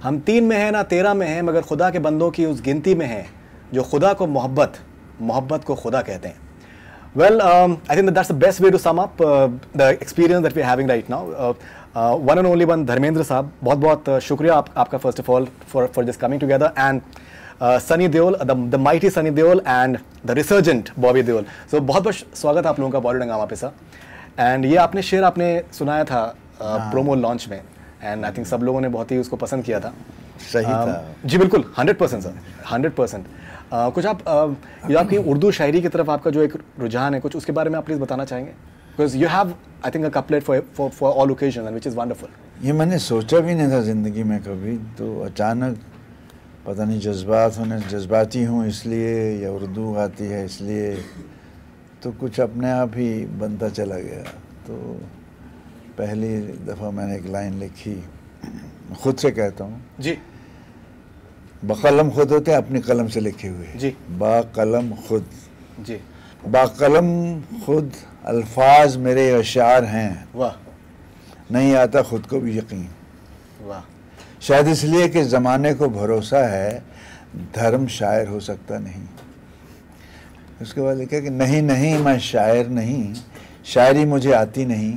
हम 3 में हैं ना 13 में हैं, मगर खुदा के बंदों की उस गिनती में हैं जो खुदा को मोहब्बत को खुदा कहते हैं. Well, I think that's the best way to sum up the experience that we're having right now. One and only one Dharmendra साहब, बहुत शुक्रिया आपका first of all for just coming together, and Sunny Deol, the mighty Sunny Deol and the resurgent Bobby Deol. So बहुत स्वागत आप लोगों का बॉलीवुड हंगामा पे सर. And ये आपने शेर आपने सुनाया था प्रोमो लॉन्च में, and I think सब लोगों ने बहुत ही उसको पसंद किया था. सही था जी बिल्कुल 100% सर, 100%. कुछ आप ये आपकी उर्दू शायरी की तरफ आपका जो एक रुझान है, कुछ उसके बारे में आप प्लीज़ बताना चाहेंगे? Because you have I think a couplet for all occasion which is wonderful. ये मैंने सोचा भी नहीं था ज़िंदगी में कभी, तो अचानक पता नहीं जज्बाती हूँ इसलिए या उर्दू आती है इसलिए, तो कुछ अपने आप ही बनता चला गया. तो पहली दफ़ा मैंने एक लाइन लिखी, खुद से कहता हूँ जी. बकलम खुद होते हैं अपनी कलम से लिखे हुए जी. बाकलम खुद जी. बाकलम खुद अल्फाज मेरे अशार हैं, वाह. नहीं आता खुद को भी यकीन, वाह. शायद इसलिए कि ज़माने को भरोसा है धर्म शायर हो सकता नहीं. उसके बाद लिखा कि नहीं मैं शायर नहीं, शायरी मुझे आती नहीं,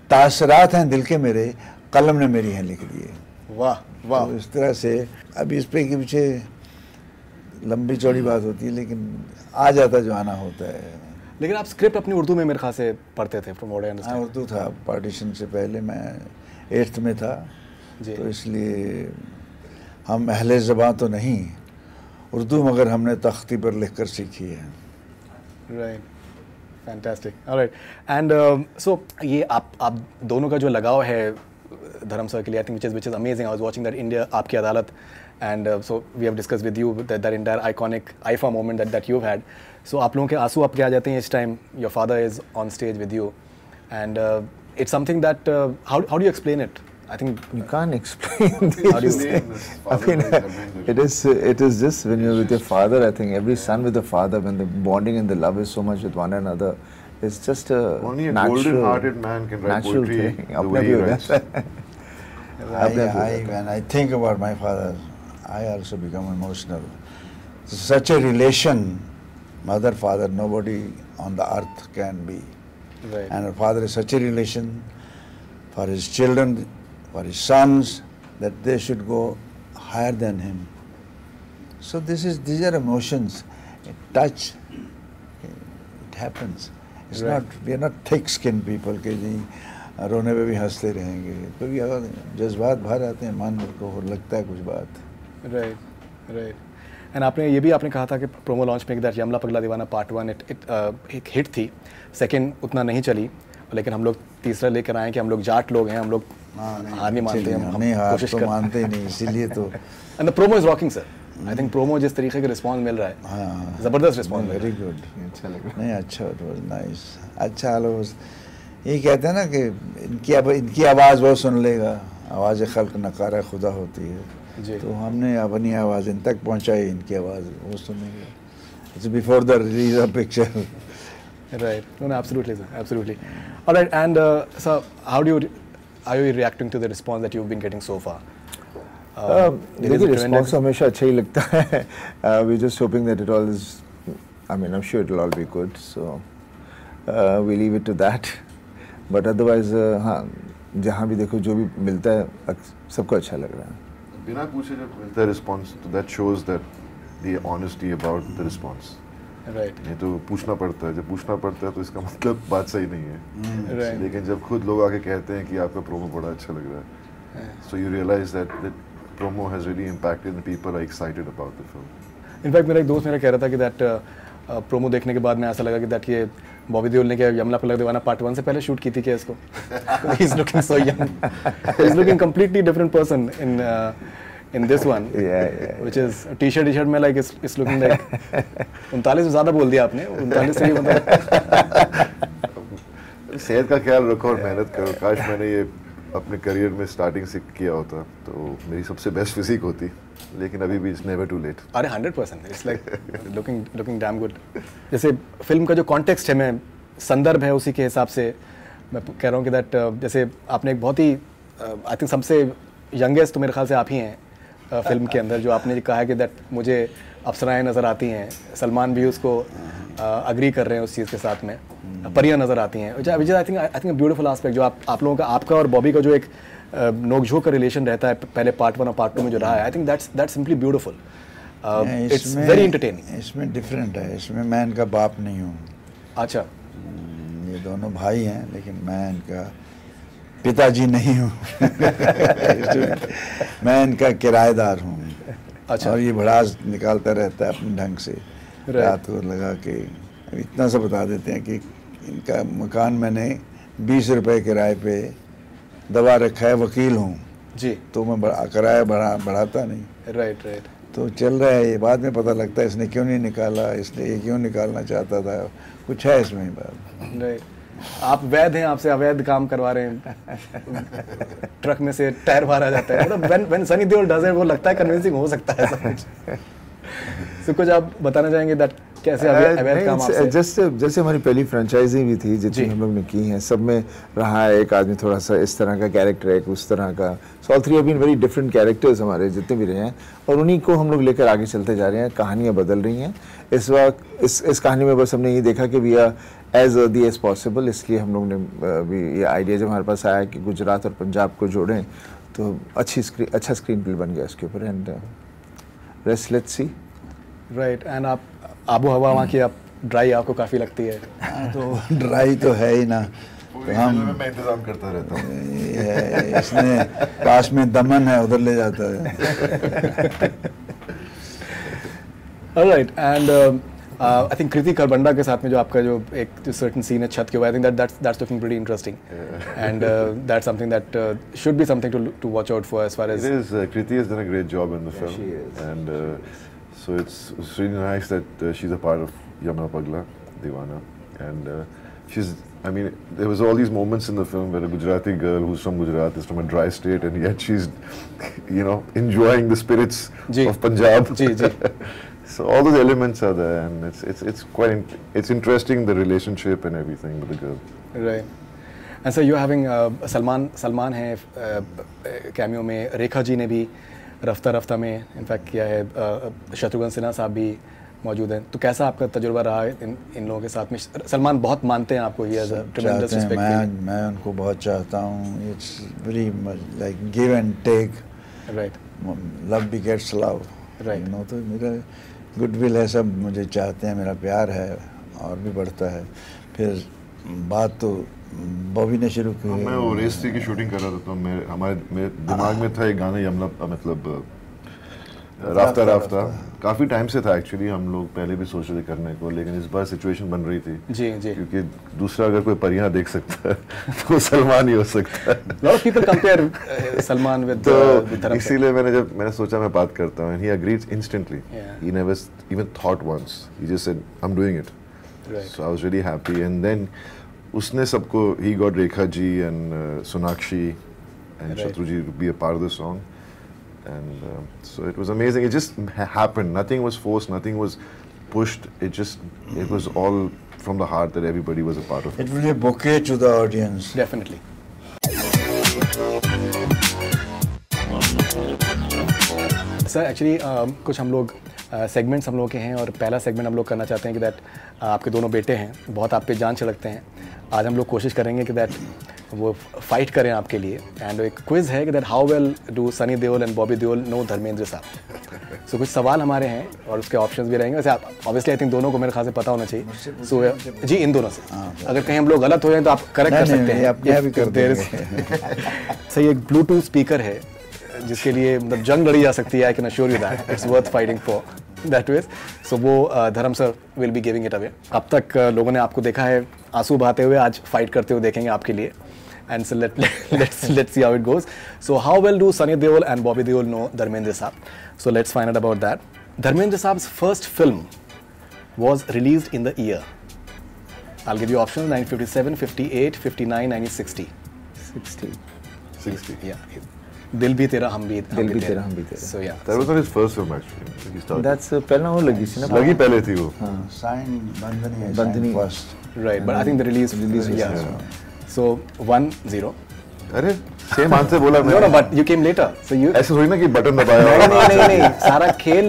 तासरात हैं दिल के मेरे, कलम ने मेरी हैं लिख दिए. वाह वाह. तो इस तरह से अब इस पे के पीछे लंबी चौड़ी बात होती है, लेकिन आ जाता जो आना होता है. लेकिन आप स्क्रिप्ट अपनी उर्दू में मेरे ख्याल से पढ़ते थे, फ्रॉम व्हाट आई अंडरस्टैंड. हाँ, उर्दू था. पार्टीशन से पहले मैं 8th में था जी. तो इसलिए हम अहले ज़बान तो नहीं उर्दू, मगर हमने तख्ती पर लिख कर सीखी है. Right. Fantastic. Alright. And so ये आप दोनों का जो लगाव है धर्म सर के लिए, I think which is amazing. I was watching that India Aapki Adalat, and so we have discussed with you that entire iconic IFA moment that you've had. So आप लोगों के आंसू आपके आ जाते हैं इस time. Your father is on stage with you, and it's something that how do you explain it? I think you can't explain these things. I mean, it is just when you're with your father. I think every son with a father, when the bonding and the love is so much with one another, it's just a only a natural, golden-hearted man can write natural poetry thing. the way he writes. When I think about my father, I also become emotional. Such a relation, mother, father, nobody on the earth can be. right. And a father is such a relation for his children, for his sons, that they should go higher than him. So these are emotions. Touch, it happens. It's Right. not, we are not thick-skinned people के जी रोने पे भी हंसते रहेंगे. कभी अगर जज्बात बाहर आते हैं, मान को लगता है कुछ बात. राइट. एंड आपने ये भी आपने कहा था कि प्रोमो लॉन्च में दैट यमला पगला दीवाना पार्ट 1 एक हिट थी, सेकंड उतना नहीं चली, लेकिन हम लोग तीसरा लेकर आए कि हम लोग जाट लोग हैं, हम लोग हार नहीं मानते, हम कोशिश तो मानते ही नहीं, इसीलिए तो. And the promo is rocking sir. I think promo जिस तरीके का रिस्पॉन्स मिल रहा है, हाँ, ज़बरदस्त रिस्पॉन्स. Very good. अच्छा लगा. नहीं अच्छा, इट वाज नाइस. अच्छा लोग ये कहते हैं ना कि इनकी आवाज़ वो सुन लेगा, आवाज़ खल्क नकारा खुदा होती है. जी. तो हमने अपनी आवाज़ इन तक पहुंचाई, इनकी आवाज़ वो सुनेंगे. It's before the release of picture. Right. No, absolutely, sir. Absolutely. All right. And sir, are you reacting to the response that you've been getting so far? देखिए रिस्पॉन्स हमेशा अच्छा ही लगता है. We're just hoping that it all is, I mean, I'm sure it'll all be good. So we leave it to that. But otherwise, हाँ, जहाँ भी देखो जो भी मिलता है सबको अच्छा लग रहा है. बिना पूछे जब मिलता है रिस्पॉन्स, तो that shows that the honesty about the response. Right. नहीं तो पूछना पड़ता है, जब पूछना पड़ता है तो इसका मतलब बात सही नहीं है. Right. लेकिन जब खुद लोग आके कहते हैं कि आपका प्रोमो बड़ा अच्छा लग रहा है, so you realize that promo has really impacted and people are excited about the film. In fact, मेरा एक दोस्त मेरा कह रहा था कि that प्रोमो देखने के बाद में ऐसा लगा कि that ये बॉबी देओल ने क्या यमला पगला दीवाना पार्ट 1 से पहले शूट की थी क्या इसको? He's looking so young. He's looking completely different person in this one. Yeah. Which is t-shirt में like it's looking like 39 से ज़्यादा बोल दिया आपने. 39 से ही मतलब. सेहत का ख्याल रखो और मेहनत करो. काश मैंने ये अपने करियर में स्टार्टिंग से किया होता तो मेरी सबसे बेस्ट फिजिक होती, लेकिन अभी भी इट्स नेवर टू लेट. अरे 100%. It's like looking damn good. जैसे फिल्म का जो कॉन्टेक्स्ट है, मैं संदर्भ है उसी के हिसाब से मैं कह रहा हूँ कि दैट जैसे आपने एक बहुत ही आई थिंक सबसे यंगेस्ट तो मेरे ख्याल से आप ही हैं फिल्म के अंदर, जो आपने कहा है कि दैट मुझे अप्सराएं नज़र आती हैं, सलमान भी उसको अग्री कर रहे हैं उस चीज़ के साथ में, परियां नज़र आती हैं, विच आई थिंक ब्यूटीफुल एस्पेक्ट जो आप लोगों का, आपका और बॉबी का जो एक नोकझोंक का रिलेशन रहता है पहले पार्ट 1 और पार्ट 2 में जो रहा है, आई think that's simply beautiful, it's very entertaining. इसमें डिफरेंट है, इसमें मैं इनका बाप नहीं हूँ। अच्छा, ये दोनों भाई हैं, लेकिन मैं इनका पिताजी नहीं हूँ। मैं इनका किराएदार हूँ। अच्छा। और ये भड़ास निकालता रहता है अपने ढंग से, रात को लगा के। इतना सा बता देते हैं कि इनका मकान मैंने 20 रुपए किराए पे दबा रखा है, वकील हूँ जी, तो मैं किराया बढ़ाता नहीं। राइट। तो चल रहा है ये, बाद में पता लगता है इसने क्यों नहीं निकाला, इसने ये क्यों निकालना चाहता था, कुछ है इसमें बात। राइट। आप वैध हैं, आपसे अवैध काम करवा रहे हैं, ट्रक में से टायर मारा जाता है, मतलब when Sunny Deol does it, वो लगता है कन्विंसिंग हो सकता है सब कुछ। So, कुछ आप बताना चाहेंगे दैट कैसे अवैध काम आपसे? जैसे हमारी पहली फ्रेंचाइजी भी थी जितनी हम लोग ने की हैं, सब में रहा है एक आदमी थोड़ा सा इस तरह का कैरेक्टर, एक उस तरह का। So all three have been very different characters हमारे जितने भी रहे हैं, और उन्हीं को हम लोग लेकर आगे चलते जा रहे हैं। कहानियाँ बदल रही हैं इस वक्त। इस कहानी में बस हमने ये देखा कि we are as earthy as possible, इसलिए हम लोग ने भी ये आइडिया जब हमारे पास आया कि गुजरात और पंजाब को जोड़ें, तो अच्छा स्क्रीन प्ले बन गया इसके ऊपर। And rest let's see. Right. And आप आबो हवा वहाँ की आप ड्राई आपको काफ़ी लगती है? तो ड्राई तो है ही ना, तो हम मैं इंतजाम करता रहता हूँ। इसने पास में दमन है, उधर ले जाता है। ऑलराइट। एंड आई थिंक कृति खरबंडा के साथ में जो आपका जो एक जो सर्टेन सीन है छत के ऊपर, I think that's looking pretty interesting, and that's something that should be something to watch out for as far as. It is. Kriti has done a great job in the film, she is. and so it's really nice that she's a part of Yamna Pagla Deewana, and she's. I mean, there was all these moments in the film where a Gujarati girl who's from Gujarat is from a dry state, and yet she's, enjoying the spirits of Punjab. जी. So all those elements are there, and it's quite it's interesting, the relationship and everything with the girl. Right. And so you're having Salman है cameo में, रेखा जी ने भी रफ्ता में in fact किया है, शत्रुघ्न सिन्हा साहब भी मौजूद हैं। तो कैसा आपका तजुर्बा रहा है इन लोगों के साथ में? सलमान बहुत मानते हैं आपको, मैं उनको बहुत चाहता हूँ। It's very like give and take. Right. Love begets love. Right. तो मेरा गुडविल है, सब मुझे चाहते हैं, मेरा प्यार है और भी बढ़ता है। फिर बात तो बॉबी ने शुरू की। मैं वो रेस की शूटिंग कर रहा था, तो मेरे दिमाग में था एक गाना, यमला मतलब राफ्ता काफ़ी टाइम से था एक्चुअली। हम लोग पहले भी सोच रहे थे करने को, लेकिन इस बार सिचुएशन बन रही थी जी, क्योंकि दूसरा अगर कोई परियां देख सकता है तो सलमान ही हो सकता है। Lot of people compare Salman with तो इसीलिए मैंने सोचा मैं बात करता हूँ, and he agreed instantly. He never even thought once. He just said, "I'm doing it." Right. So I was really happy, and then उसने सबको, he got Rekha ji and Sonakshi and Shatru ji to be a part of the song, and so it was amazing. It just happened. Nothing was forced. Nothing was pushed. It was all from the heart that everybody was a part of it. It will be a bouquet to the audience. Definitely. Sir actually कुछ हम लोग segments हम लोग के हैं, और पहला segment हम लोग करना चाहते हैं कि दैट आपके दोनों बेटे हैं, बहुत आप पे जान छिड़कते हैं। आज हम लोग कोशिश करेंगे कि दैट वो फाइट करें आपके लिए, एंड एक क्विज़ है कि that how well do Sunny Deol and Bobby Deol know Dharmendra साहब। सो कुछ सवाल हमारे हैं और उसके ऑप्शंस भी रहेंगे। वैसे ऑब्वियसली आई थिंक दोनों को मेरे ख्याल से पता होना चाहिए। सो जी, इन दोनों से अगर कहीं हम लोग गलत हो जाए तो आप करेक्ट कर सकते हैं। सही, एक ब्लूटूथ स्पीकर है जिसके लिए मतलब जंग लड़ी जा सकती है। I can assure you that it's worth fighting for that wage. So वो Dharam sir will be giving it away. अब तक लोगों ने आपको देखा है आंसू बहाते हुए, आज फाइट करते हुए देखेंगे आपके लिए। And so let's see how it goes. So how well do Sunny Deol and Bobby Deol know Dharmendra Saab? So let's find out about that. Dharmendra Saab's first film was released in the year. I'll give you options: 1957, 58, 59, 1960. 60. Yeah. दिल भी तेरा हम भी तेरा। So yeah. That was not his first film actually. He started. That's पहला वो लगी थी ना, लगी पहले थी वो। Sign bandhani Right, but I think the release. Yeah. So 1-0. अरे सेम आंसर बोला No, मैंने। but you came later. So you. ऐसे थोड़ी ना कि बटन दबाया और नहीं, सारा खेल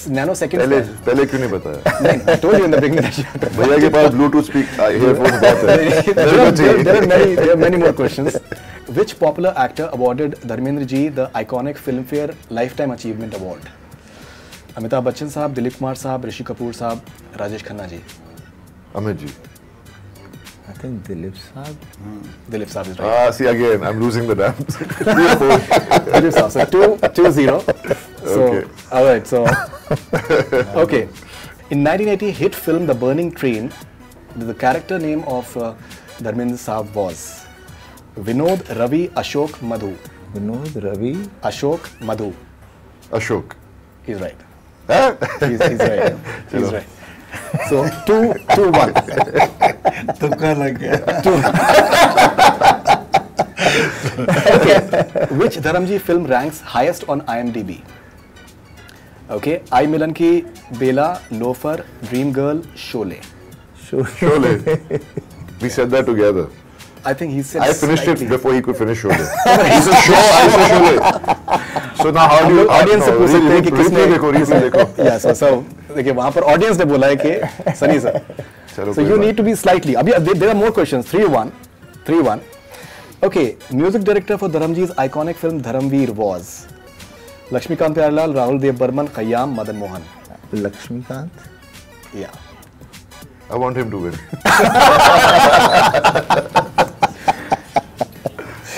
नैनो सेकंड्स पहले में। पहले क्यों नहीं बताया? नहीं, I told you in the beginning that you have to. भैया के पास ब्लूटूथ ईयरफोन बहुत है। There are many more questions. Which popular actor awarded Dharmendra ji the iconic Filmfare Lifetime Achievement Award? Amitabh Bachchan साहब, दिलीप कुमार साहब, ऋषि कपूर साहब, Rajesh Khanna ji. Amit ji. I think Dilip Saab. Dilip साहब is right. See again, I'm losing the damn. Dilip Saab. So 2-0. So Okay. all right. So okay. In 1980 hit film The Burning Train, the character name of Dharmendra Saab was Vinod Ravi Ashok Madhu. Vinod Ravi. Ashok Madhu. Ashok. He's right. हाँ? He's right. He's right. So 2-1. तुक्का लग गया। Okay. Which Dharamji film ranks highest on IMDb? Okay. I Milan Ki, Bela, Loafer, Dream Girl, Sholay. Sholay. We said that together. I think he said. I finished slightly. it before he could finish Sholay. He's a show, I said Sholay. So now how do you audience से पूछ सकते हैं कि किसने देखो reason देखो। Yes, so देखिए वहाँ पर ऑडियंस ने बोला है कि सनी सर। चलो So you need to be slightly. अभी there are more questions. 3-1. Okay, music director for Dharamji's iconic film Dharamveer was Lakshmikant Pyarelal, Rahul Dev Burman, Khayyam, Madan Mohan. Lakshmikant. Yeah. I want him to win.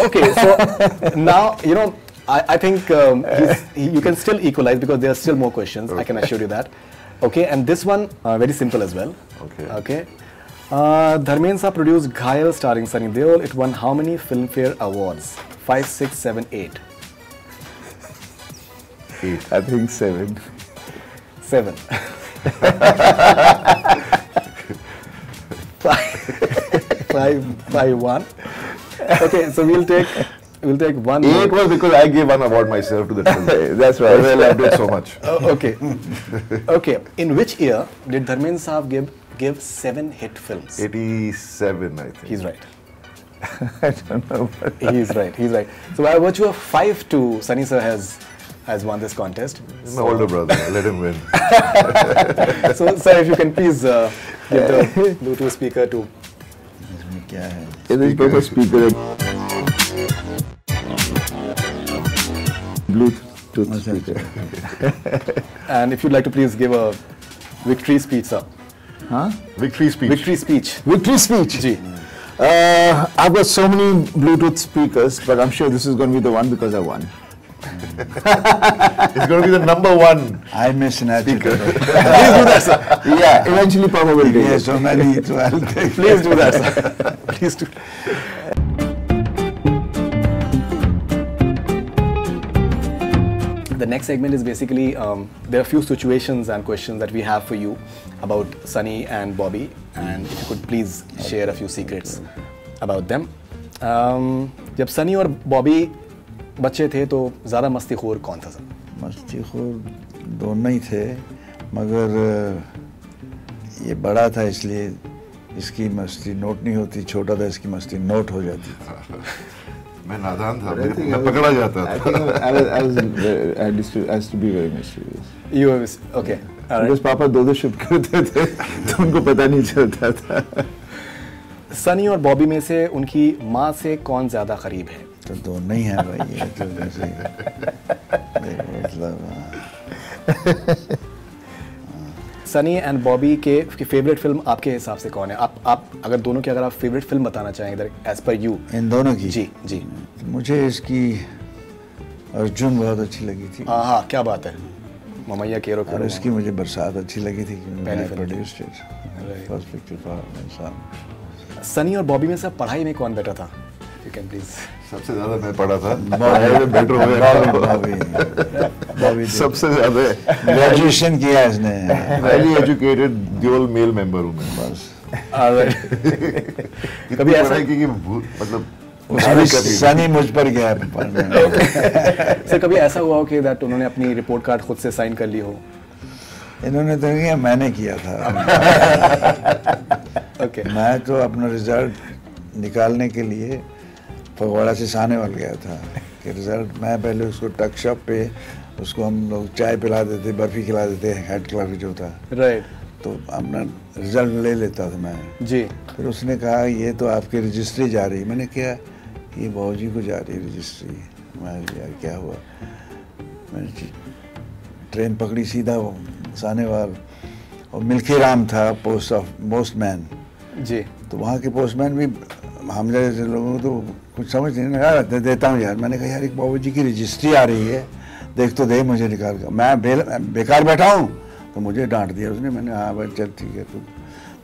Okay, so now you know. I think you can still equalize because there are still more questions. I can assure you that. Okay, and this one very simple as well. Okay. Okay. Dharmendra Saab produced Ghayal starring Sunny Deol. It won how many Filmfare Awards? 5, 6, 7, 8. I think 7. 7. 5-1. Okay, so we'll take one more. 8 was because I gave one award myself to the film. That's right. I loved it so much. Okay. Okay. In which year did Dharmendra Saab give 7 hit films? 87, I think. He's right. I don't know. But He's right. So by virtue of 5-2, Sunny sir has won this contest. He's my older brother. Let him win. So sir, if you can please give the Bluetooth speaker to. इसमें क्या है? it is proper speaker. Bluetooth speaker. And if you'd like to please give a victory speech, sir. Huh? Victory speech. Victory speech. Victory speech. Ji. I've got so many Bluetooth speakers, but I'm sure this is going to be the one because I won. It's going to be the number one. I may snatch it. Please do that, sir. Yeah, eventually Papa will take Yes, it. so many, so I'll take. Please do that, sir. Please do. The next segment is basically there are a few situations and questions that we have for you about Sunny and Bobby, and if you could please share a few secrets about them. जब सनी और बॉबी बच्चे थे तो ज़्यादा मस्तीखोर कौन था sir? मस्तीखोर दोनों ही थे, मगर ये बड़ा था इसलिए इसकी मस्ती नोट नहीं होती, छोटा था इसकी मस्ती नोट हो जाती थी। मैं नादान था, मैं पकड़ा जाता I था। think I used to be very mysterious. You was okay. All Because right. पापा दो शिफ्ट करते थे, तो उनको पता नहीं चलता था। सनी और बॉबी में से उनकी माँ से कौन ज़्यादा करीब है? तो दोनों ही हैं भाई, ये तो वैसे मतलब सनी एंड बॉबी के फेवरेट फिल्म आपके हिसाब से कौन है? आप अगर दोनों की अगर आप फेवरेट फिल्म बताना चाहें इधर एज पर यू। इन दोनों की। जी मुझे इसकी अर्जुन बहुत अच्छी लगी थी, हाँ क्या बात है, ममैया केरो और केरो। इसकी मुझे बरसात अच्छी लगी थी, पहली मैं film. Produced it, first picture for my son. Sunny और बॉबी में से पढ़ाई में कौन बेटर था? You can please. सबसे ज्यादा मैं पढ़ा था। बेटर हो गया। बॉबी सबसे ज्यादा ग्रेजुएशन किया इसने, highly educated dual male member हूँ मैं। बस कभी ऐसा पढ़ाई की कि मतलब सनी मुझ पर गया पढ़ने। सर कभी ऐसा हुआ हो कि दैट उन्होंने अपनी रिपोर्ट कार्ड खुद से साइन कर ली हो? इन्होंने तो किया, मैंने किया था। ओके मैं तो अपना रिजल्ट निकालने के लिए फगवाड़ा से सानेवाल गया था कि रिज़ल्ट, मैं पहले उसको टक शॉप पे उसको हम लोग चाय पिला देते, बर्फ़ी खिला देते, हेड क्लर्क जो था, राइट, तो अपना रिज़ल्ट ले लेता था मैं जी। फिर उसने कहा ये तो आपकी रजिस्ट्री जा रही। मैंने कहा ये बाबूजी को जा रही रजिस्ट्री। मैं यार क्या हुआ, मैंने ट्रेन पकड़ी सीधा वो सानेवाल, और मिल्खी राम था पोस्टमैन जी। तो वहाँ के पोस्टमैन भी हम जैसे लोगों को तो कुछ समझ नहीं आ रहा, देता हूँ यार। मैंने कहा यार एक बाबूजी की रजिस्ट्री आ रही है, देख तो दे मुझे निकाल कर। मैं बेकार बैठा हूँ, तो मुझे डांट दिया उसने। मैंने हाँ भाई चल ठीक है।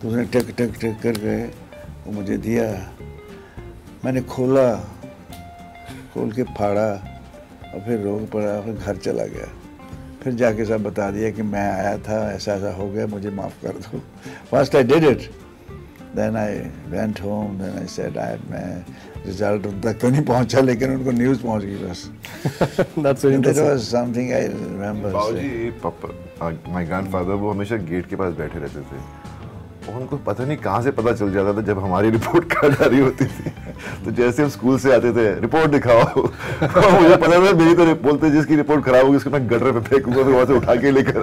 तो उसने टक टक टक कर गए, वो मुझे दिया, मैंने खोला, खोल के फाड़ा और फिर रोक पड़ा, फिर घर चला गया। फिर जाके सब बता दिया कि मैं आया था, ऐसा ऐसा हो गया, मुझे माफ़ कर दो। First I did it, then I went home, then I said मैं रिजल्ट उन तक तो नहीं पहुंचा, लेकिन उनको न्यूज़ पहुंच गई बस। That's very That interesting. was something I remember. बाबूजी, पापा, माय ग्रैंडफादर, वो हमेशा गेट के पास बैठे रहते थे, और उनको पता नहीं कहाँ से पता चल जाता था जब हमारी रिपोर्ट कार्ड आ रही होती थी। तो जैसे हम स्कूल से आते थे, रिपोर्ट दिखाओ, और मुझे पता था मेरी तो बोलते जिसकी रिपोर्ट खराब होगी उसको मैं गटर पे फेंकूंगा, फिर वहाँ से उठा के लेकर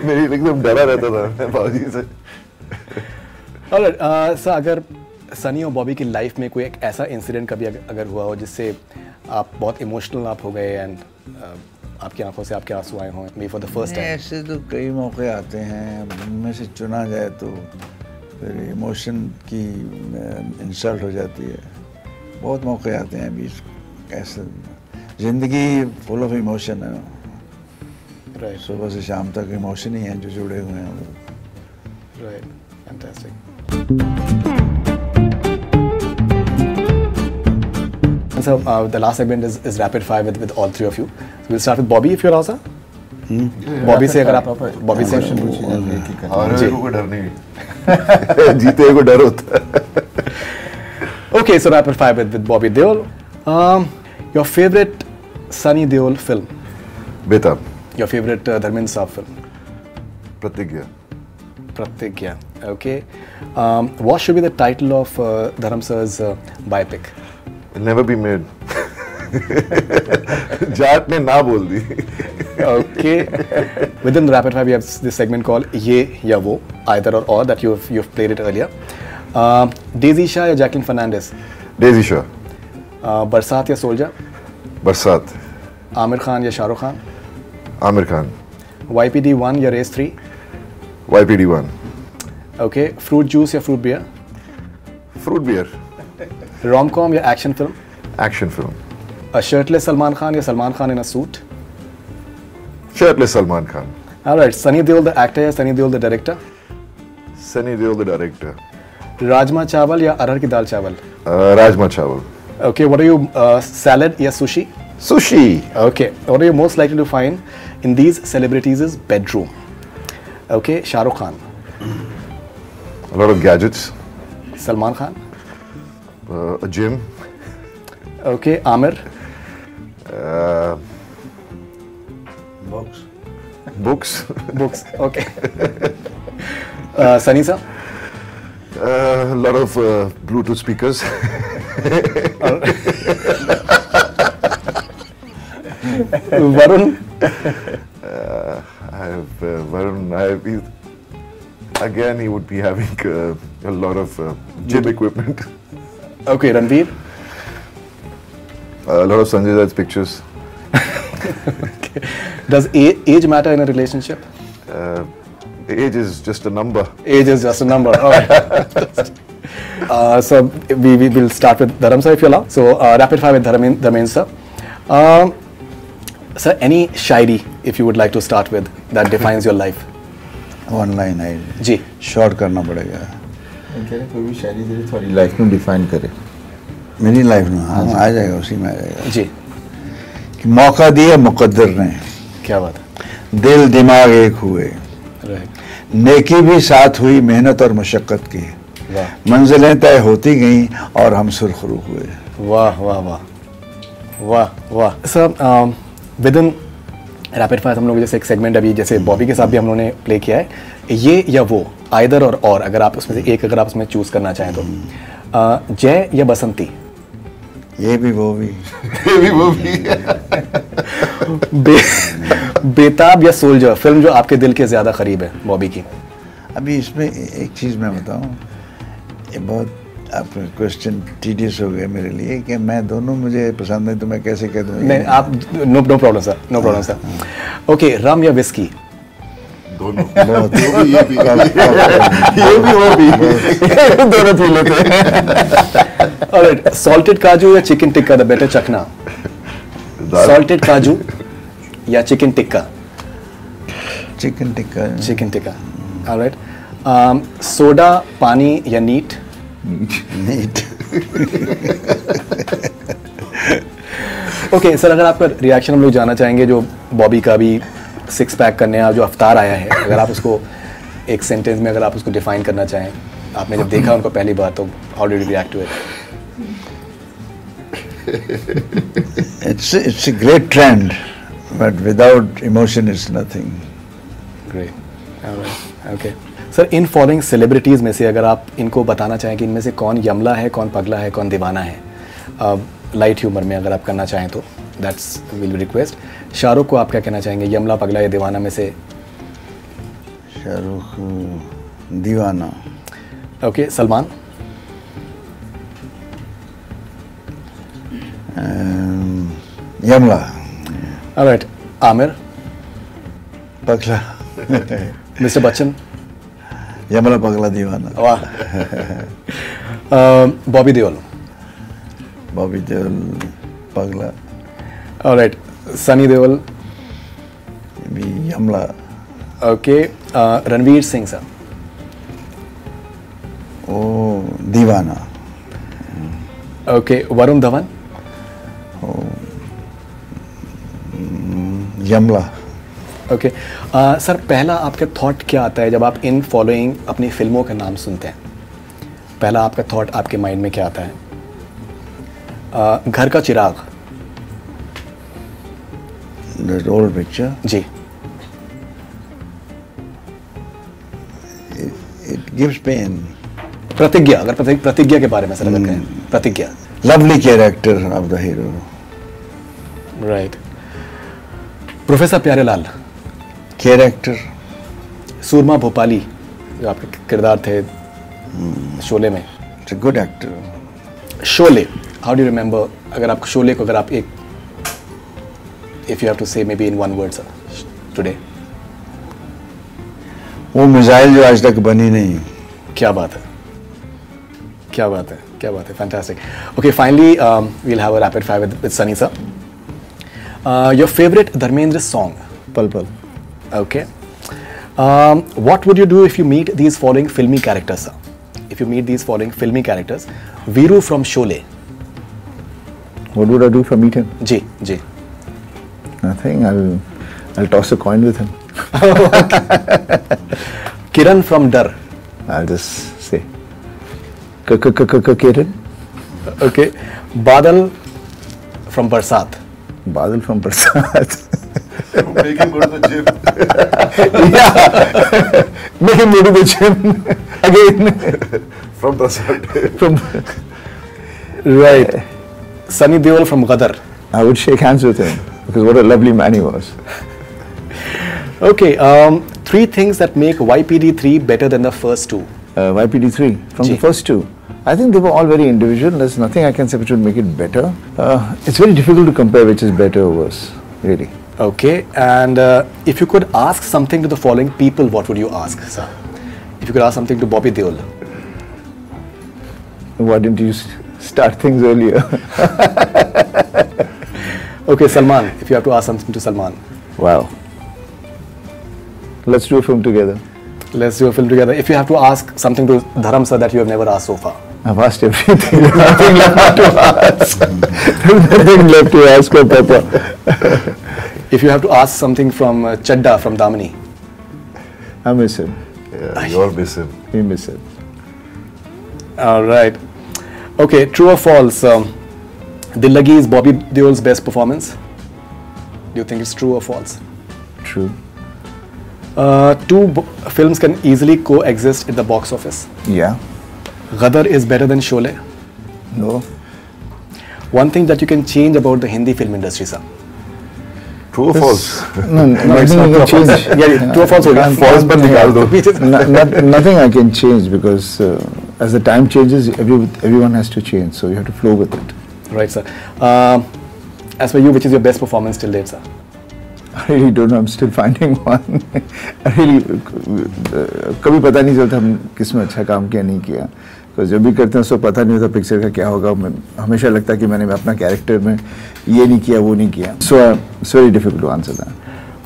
मेरी एकदम डरा रहता था बाबूजी से। Alright, सर अगर सनी और बॉबी की लाइफ में कोई एक ऐसा इंसिडेंट कभी अगर हुआ हो जिससे आप बहुत इमोशनल आप हो गए एंड आपकी आंखों से आपके आंसू आए हों, मे फॉर द फर्स्ट टाइम? ऐसे तो कई मौके आते हैं, उनमें से चुना जाए तो फिर इमोशन की इंसल्ट हो जाती है। बहुत मौके आते हैं अभी, कैसे ज़िंदगी फुल ऑफ इमोशन है, राइट, सुबह से शाम तक इमोशन ही हैं जो जुड़े हुए हैं। Right, fantastic. So the last segment is rapid fire with all three of you. So we'll start with Bobby if you're also. Bobby से अगर आप Bobby से हारे को डर नहीं, जीते को डर होता है। Okay, so rapid fire with Bobby Deol. Your favorite Sunny Deol film? बेताब। Your favorite Dharmendra Saab film? प्रतिज्ञा। Pratigya. Okay. What should be the title of Dharam sir's biopic? It'll never be made. Jat ने ना बोल दी। Okay. Within the rapid fire, we have this segment called Ye Ya Wo, either or that you've played it earlier. Daisy Shah या Jacqueline Fernandez? Daisy शा। बरसात या soldier? बरसात। आमिर खान या Shahrukh Khan? Aamir Khan. YPD 1 या race 3? YPD 1। Okay. Fruit juice या fruit beer? Fruit beer. Rom com या action film? Action film. Shirtless Salman Khan या Salman Khan in a suit? Shirtless Salman Khan. Alright. Sunny Deol the actor या Sunny Deol the director? Sunny Deol the director. Rajma चावल या अरहर की दाल चावल? राजमा चावल। Okay. What are you, salad या sushi? Sushi. Okay. What are you most likely to find in these celebrities' bedroom? Okay. Shahrukh Khan. A lot of gadgets. Salman Khan. A gym. Okay. Amir. Box. Books. Books. Okay. Sunny sir. A lot of Bluetooth speakers. Varun. I have Varun. Again, he would be having a lot of gym equipment. Okay. Ranveer. A lot of Sanjay Dutt's pictures. Does age matter in a relationship? Age is just a number. Age is just a number. All right. So we will start with Dharam sir if you allow. So rapid fire with Dharmendra sir. Sir, any Shayari if you would like to start with that defines your life? Online है जी. Short करना पड़ेगा। कोई भी शायरी तेरी थोड़ी life में define करे। मेरी लाइफ में हाँ आ जाएगा, उसी में आ जाएगा जी. कि मौका दिया मुकद्दर ने, क्या बात है. दिल दिमाग एक हुए, Right. नेकी भी साथ हुई मेहनत और मशक्क़त की, वाह मंजिलें तय होती गईं और हम सुरखरू हुए। वाह वाह वाह वाह वाह. Sir with in rapid fire हम लोग जैसे एक सेगमेंट अभी जैसे बॉबी के साथ भी हम लोगों ने प्ले किया है, ये या वो, आइदर और अगर आप उसमें से एक अगर आप उसमें चूज़ करना चाहें तो जय या बसंती? ये भी वो भी। बेताब या सोल्जर, फिल्म जो आपके दिल के ज़्यादा करीब है बॉबी की? अभी इसमें एक चीज़ मैं बताऊं, ये बहुत आपका क्वेश्चन टीडियस हो गया मेरे लिए कि मैं दोनों मुझे पसंद है तो मैं कैसे कह दूँ? नहीं, आप no problem sir, no problem sir. Okay, rum या विस्की? दोनों। बहुत ये भी वो भी दोनों पी लेते हैं। ऑलराइट, सॉल्टेड काजू या चिकन टिक्का, द बेटर चखना? सॉल्टेड काजू या chicken tikka? Chicken tikka. Chicken tikka, alright. Soda, पानी या नीट? नीट। ओके सर, अगर आपका रिएक्शन हम लोग जानना चाहेंगे जो बॉबी का भी 6 पैक करने का जो अवतार आया है, अगर आप उसको एक सेंटेंस में अगर आप उसको डिफाइन करना चाहें, आपने जब देखा उनको पहली बार तो how did you react to it? It's a great trend, but without emotion it's nothing. Great. Alright. Okay. Sir, in following celebrities में से अगर आप इनको बताना चाहें कि इनमें से कौन यमला है, कौन पगला है, कौन दीवाना है, लाइट ह्यूमर में अगर आप करना चाहें तो दैट्स विल रिक्वेस्ट। शाहरुख को आप क्या कहना चाहेंगे, यमला, पगला या दीवाना में से? शाहरुख दीवाना। ओके, सलमान? यमला। ऑलराइट, आमिर? पगला। मिस्टर बच्चन? यमला, पगला, दीवाना। वाह। बॉबी देओल? बॉबी देओल, पगला। ऑलराइट, सनी देओल? भी यमला। Okay, Ranveer Singh sir? ओ दीवाना। ओके, वरुण धवन? यमला। ओके, सर पहला आपका थॉट क्या आता है जब आप इन फॉलोइंग अपनी फिल्मों का नाम सुनते हैं? पहला आपका थॉट आपके माइंड में क्या आता है? घर का चिराग? That old picture. Ji. It gives pain. प्रतिज्ञा, अगर प्रतिज्ञा के बारे में सर अगर कहें, प्रतिज्ञा। Lovely character of the hero. Right. Professor Pyarelal? Character. सूरमा भोपाली जो आपके किरदार थे शोले में? It's a good actor. Sholay, how do you remember, अगर आप शोले को अगर आप एक, इफ यू हैव टू से may be in one word sir today? वो मिसाइल जो आज तक बनी नहीं। क्या बात है, क्या बात है, क्या बात है, fantastic. Okay, finally we'll have a rapid fire with Sunny sir. Your favourite Dharmendra song? पल पल। Okay. What would you do if you meet these following filmy characters, sir? If you meet these following filmy characters, Viru from Sholay. What would I do if I meet him? Ji, ji. Nothing. I'll toss a coin with him. Kiran from Dar. I'll just say, Kiran. Okay. Badal from Barsat. Badal from Prasad. Make him go to the gym. Yeah. Make him go to the gym again. From Prasad. From Right. Sunny Deol from Ghadar. I would shake hands with him because what a lovely man he was. Okay. 3 things that make YPD3 better than the first 2. YPD3 from Ji. the first 2. I think they were all very individual. There's nothing I can say which would make it better. It's very difficult to compare which is better or worse, really. Okay. And if you could ask something to the following people, what would you ask, sir? If you could ask something to Bobby Deol. Why didn't you start things earlier? Okay, Salman. If you have to ask something to Salman. Wow. Let's do a film together. Let's do a film together. If you have to ask something to Dharam sir that you have never asked so far. I've asked everything. There's nothing left to ask. There's nothing left to ask for Papa. If you have to ask something from Chadda from Damani. I miss him. Yeah, you all miss him. We miss him. All right. Okay, true or false? Dil Lagi is Bobby Deol's best performance. Do you think it's true or false? True. 2 films can easily coexist at the box office. Yeah. Ghadar is better than Sholay? No. One thing that you can change about the Hindi film industry, sir? True or false? No, nothing I can change. Yeah, true or false? False पर निकाल दो. Nothing I can change because as the time changes, everyone has to change. So you have to flow with it. Right, sir. As for you, which is your best performance till date, sir? I really don't know. I'm still finding one. I really कभी पता नहीं चलता हम किस में अच्छा काम किया नहीं किया. तो जब भी करते हैं तो पता नहीं होता पिक्चर का क्या होगा. हमेशा लगता है कि मैंने अपना कैरेक्टर में ये नहीं किया वो नहीं किया. So it's very difficult to answer that.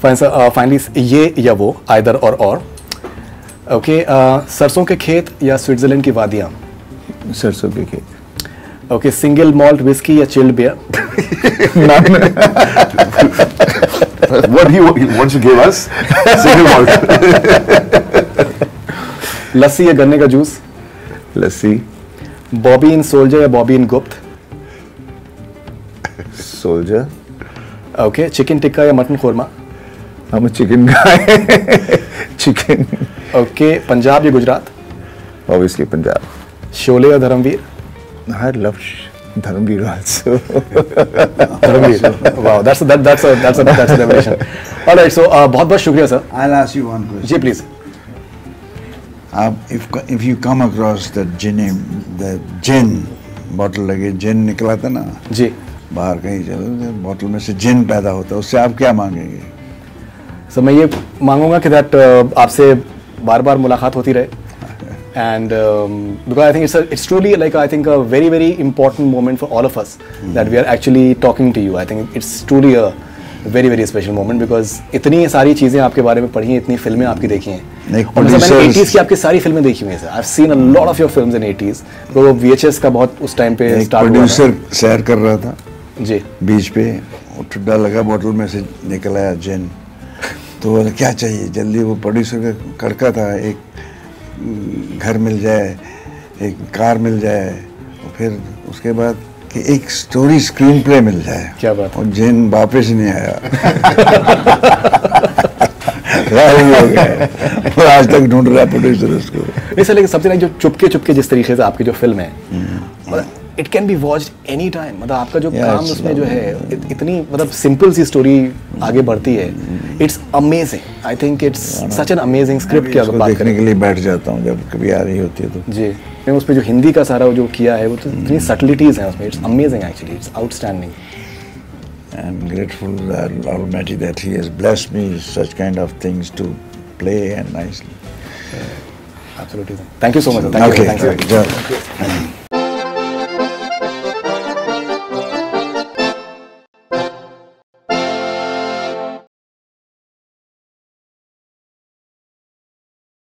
Fine, sir. Finally, ये या वो, either or. Okay. सरसों के खेत या स्विट्जरलैंड की वादियाँ? सरसों के खेत. Okay. Single malt whiskey या chilled beer? What he wants to give us? Single malt. लस्सी या गन्ने का जूस? लस्सी. बॉबी इन सोल्जर या बॉबी इन गुप्त? सोल्जर. ओके. चिकन टिक्का या मटन खोरमा? हम चिकन खाए. चिकन. ओके. पंजाब या गुजरात? Obviously पंजाब. शोले या Dharmveer? I love Dharmveer also. Dharmveer. Wow, that's a revelation. All right, so बहुत शुक्रिया sir. I'll ask you one question. जी please. If you come across the gin bottle लगे gin निकला था ना जी. बाहर कहीं चलो बॉटल में से जिन पैदा होता है उससे आप क्या मांगेंगे? सर मैं ये मांगूंगा कि दैट आपसे बार बार मुलाकात होती रहे. And because I think it's truly like I think a very important moment for all of us that we are actually talking to you. I think it's truly a very special moment because इतनी सारी चीजें आपके बारे में पढ़ी हैं, इतनी फिल्में आपकी देखी हैं. और मैंने 80s की आपकी सारी फिल्में देखी हुई हैं sir. I've seen a lot of your films in 80s. तो VHS का बहुत उस टाइम पे स्टार्ट हुआ. प्रोड्यूसर सैर कर रहा था जी बीच पे, वो ठुड्डा लगा बॉटल में से निकल आया जिन. तो बोला क्या चाहिए जल्दी. वो प्रोड्यूसर का कड़का था, एक घर मिल जाए, एक कार मिल जाए, और फिर उसके बाद कि एक स्टोरी स्क्रीन प्ले मिल जाए. क्या बात. और जिन वापस नहीं आया. हो गया. और आज तक ढूंढ रहा है प्रोड्यूसर उसको. ऐसा लेकिन सबसे जो चुपके जिस तरीके से आपकी जो फिल्म है it can be watched any time. मतलब आपका जो काम उसमें जो है इतनी मतलब सिंपल सी स्टोरी आगे बढ़ती है. It's amazing. I think it's such an amazing script की अगर बात देखने के लिए बैठ जाता हूँ जब कभी आ रही होती है तो. जी. मैं उस पर जो हिंदी का सारा जो किया है वो तो इतनी सटलिटीज हैं उसमें. It's amazing actually. It's outstanding. I'm grateful that Almighty that He has blessed me such kind of things to play and nicely. Absolutely. Thank you so much. Thank you.